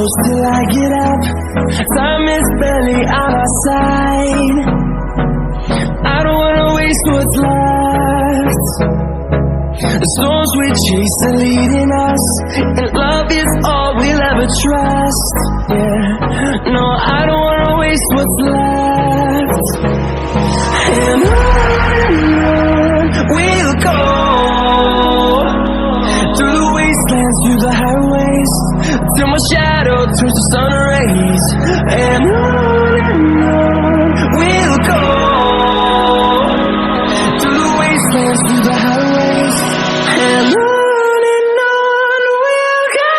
close till I get up. Time is barely on our side. I don't wanna waste what's left. The storms we chase are leading us, and love is all we'll ever trust. Yeah, no, I don't wanna waste what's left. And on we'll go, through the wastelands, through the highways, till my shadow turns to sun rays. And on we'll go, through the wastelands, through the highways, and on we'll go.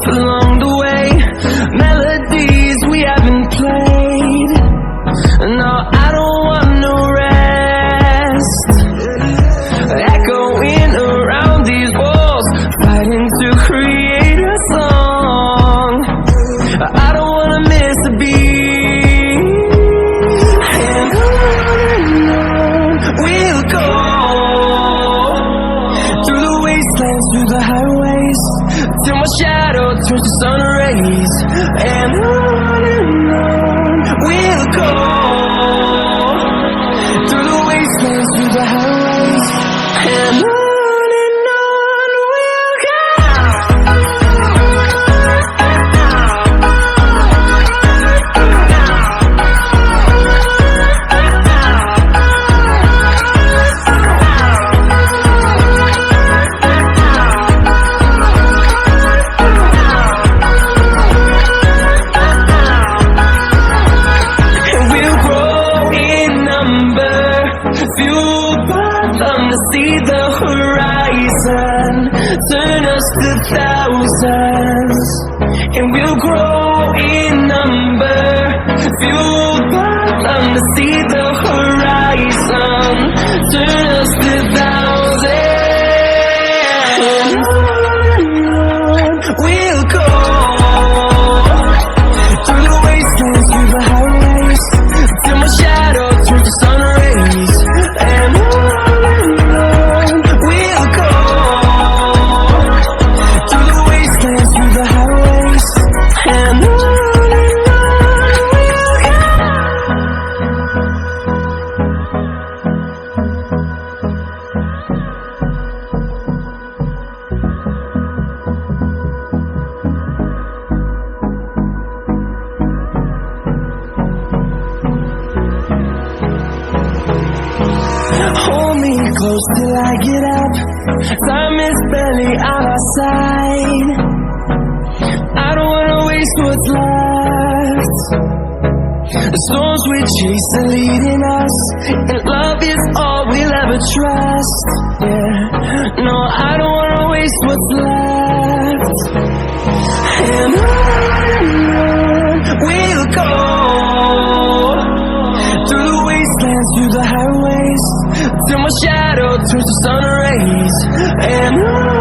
Along the way, melodies we haven't played. No, I don't want no rest. Echoing around these walls, fighting to create a song. I don't wanna miss a beat. And on we'll go, through the wastelands, through the highways, till my shadow turns to sun rays. And on we'll go, through the wastelands, through the highways, and on we'll go. Fueled by them to see the horizon, turn us to thousands, and we'll grow in number. Fueled by them to see the horizon, turn us to thousands. And we'll go, through the wastelands, through the highways, till my shadow turns to sun rays. And on we'll go, through the wastelands, through the highways, and on we'll go. Hold me close till I get up. Time is barely on our side. I don't wanna waste what's left. The storms we chase are leading us, and love is all we'll ever trust. Yeah, no, I don't wanna waste what's left. And on we'll go, through the wastelands, through the highways, till my shadow turns to sun rays. And on